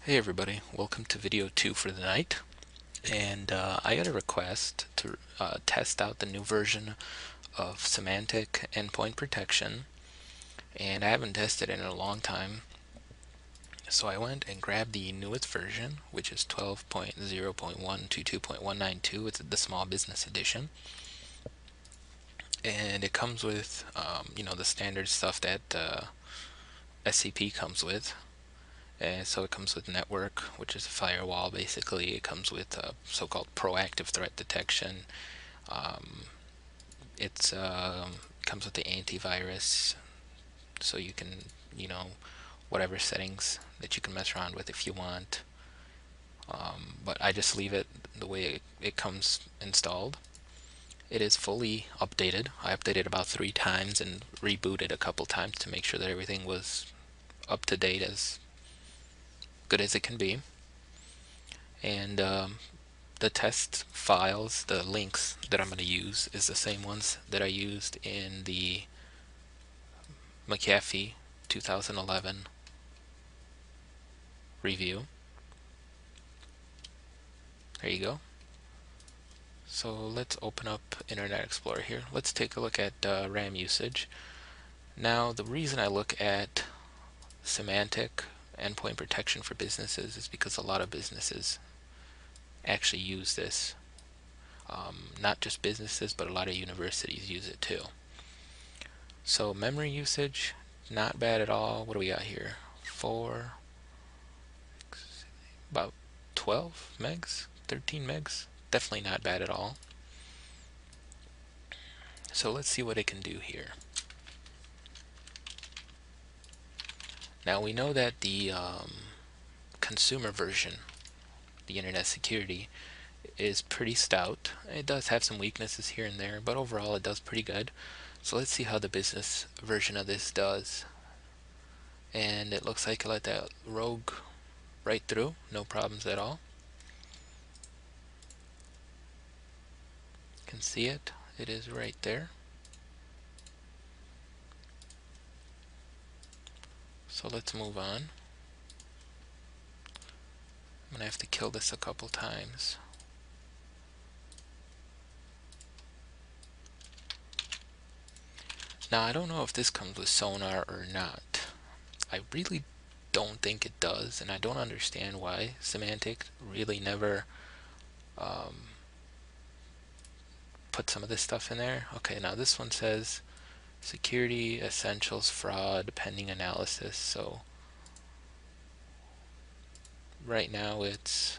Hey everybody, welcome to video 2 for the night. And I got a request to test out the new version of Symantec Endpoint Protection, and I haven't tested it in a long time. So I went and grabbed the newest version, which is 12.0.122.192. It's the Small Business Edition, and it comes with, the standard stuff that SCP comes with. And so it comes with network, which is a firewall basically. It comes with so-called proactive threat detection. It comes with the antivirus, so you can, whatever settings that you can mess around with if you want. But I just leave it the way it comes installed. It is fully updated. I updated about 3 times and rebooted a couple times to make sure that everything was up to date, as good as it can be. And the test files, the links that I'm going to use, is the same ones that I used in the McAfee 2011 review. There you go. So let's open up Internet Explorer here. Let's take a look at RAM usage. Now, the reason I look at Symantec Endpoint Protection for businesses is because a lot of businesses actually use this. Not just businesses, but a lot of universities use it too. So memory usage, not bad at all. What do we got here? About 12 megs, 13 megs. Definitely not bad at all. So let's see what it can do here. Now we know that the consumer version, the Internet Security, is pretty stout. It does have some weaknesses here and there, but overall it does pretty good. So let's see how the business version of this does. And it looks like it let that rogue right through, no problems at all. You can see it. It is right there. So let's move on. I'm gonna have to kill this a couple times. Now I don't know if this comes with sonar or not. I really don't think it does, and I don't understand why Symantec really never put some of this stuff in there. Okay, now this one says security essentials fraud pending analysis. So right now it's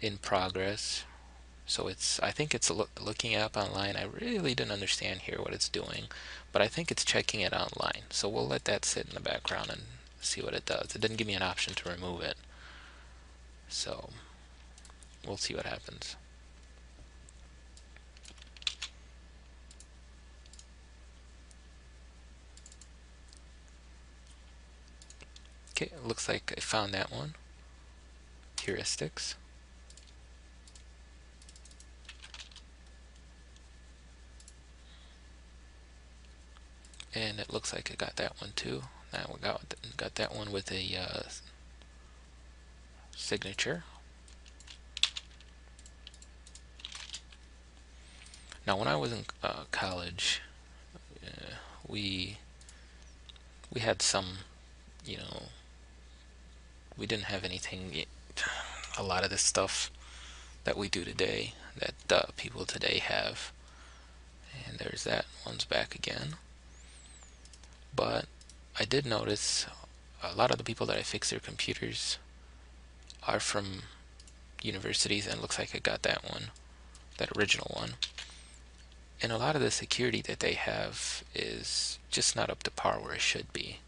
in progress. So I think it's a looking app online. I really didn't understand here what it's doing, but I think it's checking it online. So we'll let that sit in the background and see what it does. It didn't give me an option to remove it, so we'll see what happens. Okay, it looks like I found that one. Heuristics. And it looks like I got that one too. Now we got that one with a signature. Now when I was in college, we had some, you know, we didn't have anything, a lot of this stuff that we do today that people today have. And there's that one's back again. But I did notice a lot of the people that I fix their computers are from universities, and it looks like I got that one, that original one. And a lot of the security that they have is just not up to par where it should be.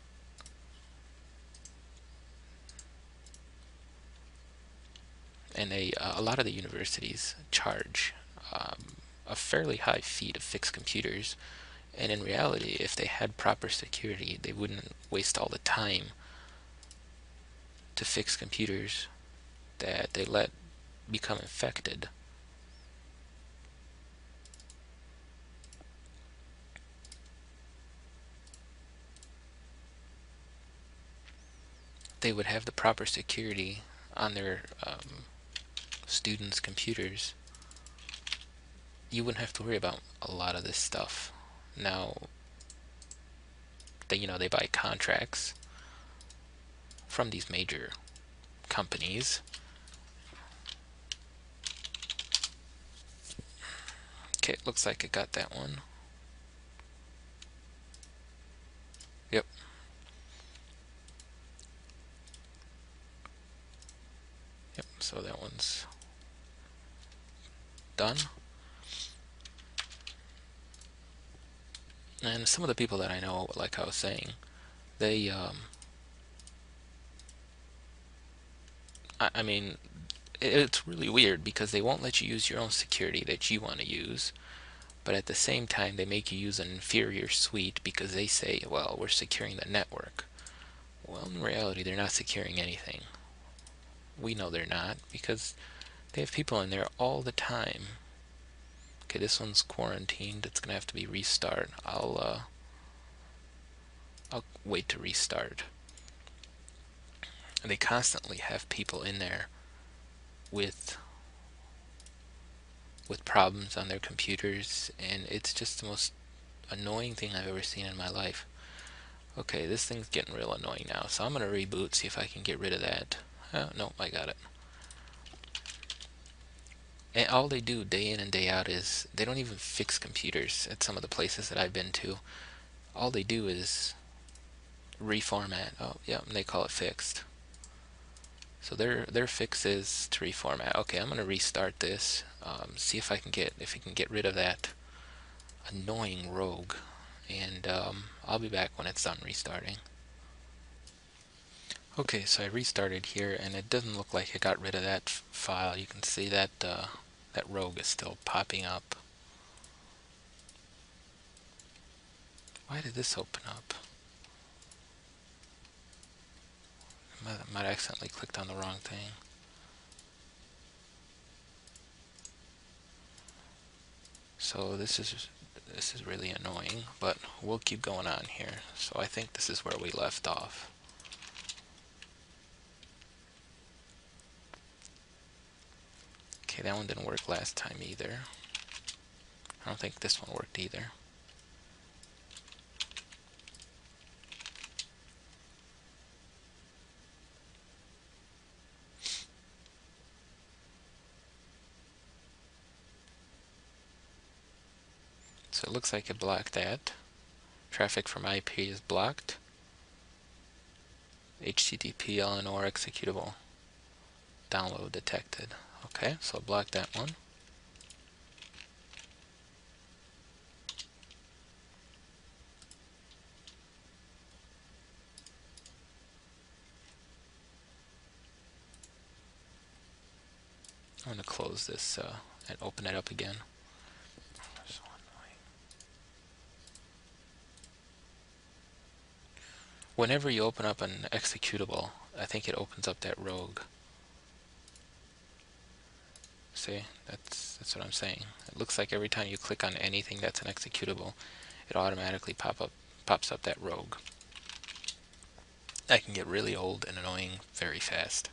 And a lot of the universities charge a fairly high fee to fix computers. And in reality, if they had proper security, they wouldn't waste all the time to fix computers that they let become infected. they would have the proper security on their students' computers, you wouldn't have to worry about a lot of this stuff. Now, they buy contracts from these major companies. Okay, it looks like it got that one. Yep. Yep, so that one's done. And some of the people that I know, like I was saying, they, I mean, it's really weird because they won't let you use your own security that you want to use, but at the same time they make you use an inferior suite because they say, well, we're securing the network. Well, in reality, they're not securing anything. We know they're not because they have people in there all the time. Okay, this one's quarantined. It's gonna have to be restart. I'll wait to restart. And they constantly have people in there with problems on their computers, and it's just the most annoying thing I've ever seen in my life. Okay, this thing's getting real annoying now, so I'm gonna reboot, see if I can get rid of that. Oh, no, I got it. And all they do day in and day out is they don't even fix computers at some of the places that I've been to. All they do is reformat. Oh, yeah, and they call it fixed. So their fix is to reformat. Okay, I'm gonna restart this. See if we can get rid of that annoying rogue, and I'll be back when it's done restarting. Okay, so I restarted here, and it doesn't look like it got rid of that file. You can see that that rogue is still popping up. Why did this open up? I might have accidentally clicked on the wrong thing. So this is really annoying, but we'll keep going on here. So I think this is where we left off. Okay, that one didn't work last time either. I don't think this one worked either. So it looks like it blocked that. Traffic from IP is blocked. HTTP LNOR executable download detected. Okay, so block that one. I'm going to close this and open it up again. So annoying. Whenever you open up an executable, I think it opens up that rogue. See, that's what I'm saying. It looks like every time you click on anything that's an executable, it automatically pops up that rogue. That can get really old and annoying very fast.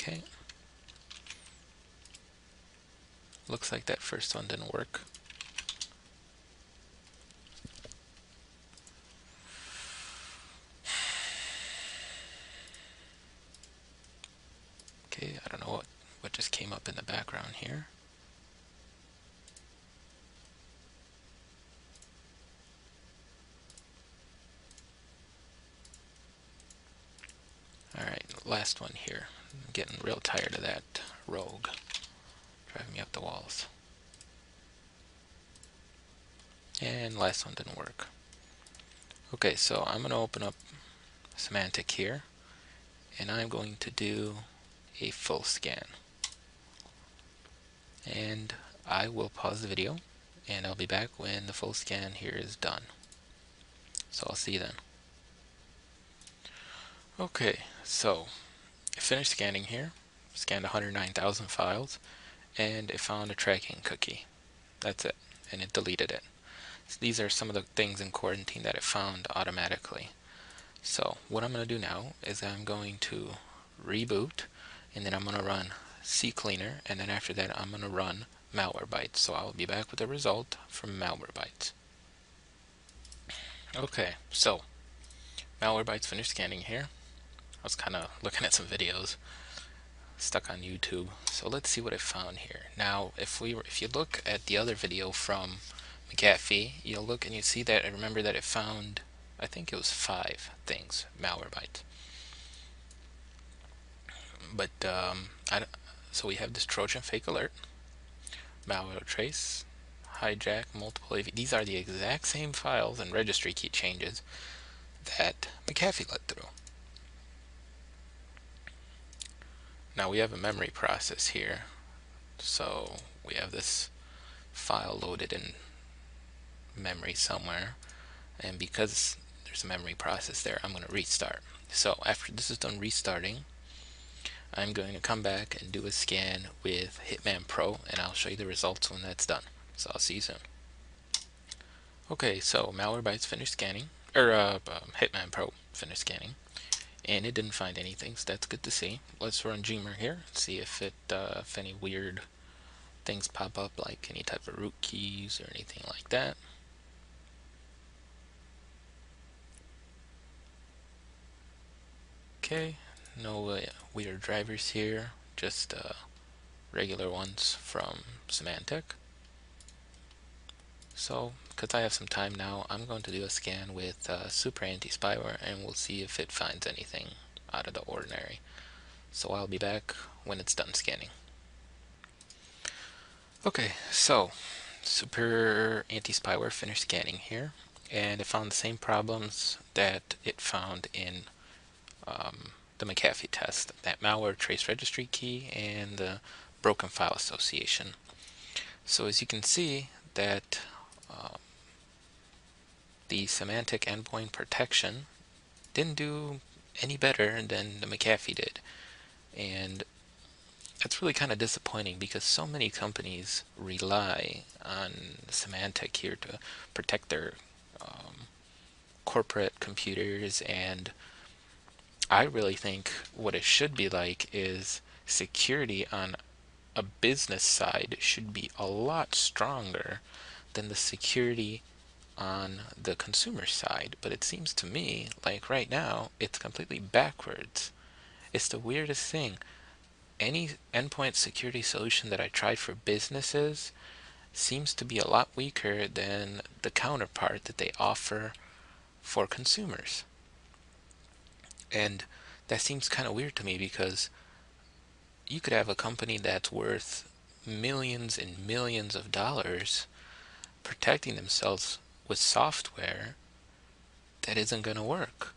Okay. Looks like that first one didn't work. Okay, I don't know what just came up in the background here. Alright, last one here. I'm getting real tired of that rogue. Driving me up the walls. And last one didn't work. Okay, so I'm going to open up Symantec here, and I'm going to do a full scan. and I will pause the video, and I'll be back when the full scan here is done. So I'll see you then. Okay, so I finished scanning here, scanned 109,000 files, and it found a tracking cookie. That's it, and it deleted it. So these are some of the things in quarantine that it found automatically. So what I'm going to do now is I'm going to reboot, and then I'm going to run CCleaner, and then after that I'm going to run Malwarebytes. So I'll be back with the result from Malwarebytes. Okay, so Malwarebytes finished scanning here. I was kind of looking at some videos stuck on YouTube. So let's see what I found here. Now, if you look at the other video from McAfee, you'll look and you see that I remember that it found, I think it was 5 things, Malwarebytes. But so we have this Trojan fake alert, malware trace, hijack, multiple AV. These are the exact same files and registry key changes that McAfee let through. Now we have a memory process here. So we have this file loaded in memory somewhere, and because there's a memory process there, I'm going to restart. So after this is done restarting, I'm going to come back and do a scan with Hitman Pro, and I'll show you the results when that's done. So I'll see you soon. Okay, so Malwarebytes finished scanning, or Hitman Pro finished scanning, and it didn't find anything, so that's good to see. Let's run Gmer here, see if any weird things pop up, like any type of root keys or anything like that. Okay, no weird drivers here, just regular ones from Symantec. So, because I have some time now, I'm going to do a scan with Super Anti-Spyware, and we'll see if it finds anything out of the ordinary. So I'll be back when it's done scanning. Okay, so Super Anti-Spyware finished scanning here, and it found the same problems that it found in the McAfee test, that malware trace registry key and the broken file association. So as you can see, that the Symantec Endpoint protection didn't do any better than the McAfee did. And that's really kind of disappointing because so many companies rely on Symantec here to protect their corporate computers, and I really think what it should be like is security on a business side should be a lot stronger than the security on the consumer side. But it seems to me like right now it's completely backwards. It's the weirdest thing. Any endpoint security solution that I tried for businesses seems to be a lot weaker than the counterpart that they offer for consumers. And that seems kind of weird to me because you could have a company that's worth millions and millions of dollars protecting themselves with software that isn't going to work.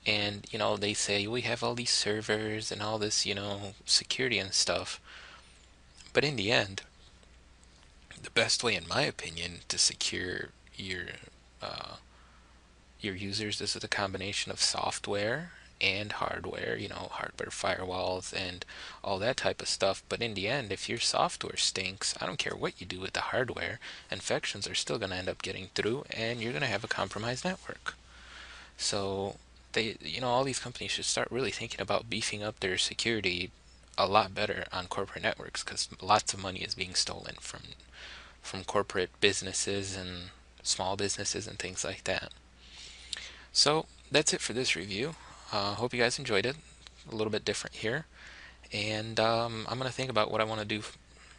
And, they say we have all these servers and all this, security and stuff. But in the end, the best way, in my opinion, to secure uh, your users is a combination of software and hardware, hardware firewalls and all that type of stuff. But in the end, if your software stinks, I don't care what you do with the hardware, infections are still going to end up getting through and you're going to have a compromised network. So all these companies should start really thinking about beefing up their security a lot better on corporate networks, because lots of money is being stolen from corporate businesses and small businesses and things like that. So that's it for this review. Hope you guys enjoyed it. A little bit different here. And I'm going to think about what I want to do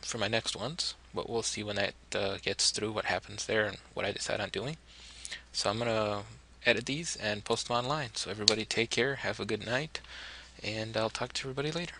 for my next ones. But we'll see when that gets through, what happens there and what I decide on doing. So I'm going to edit these and post them online. So everybody take care, have a good night, and I'll talk to everybody later.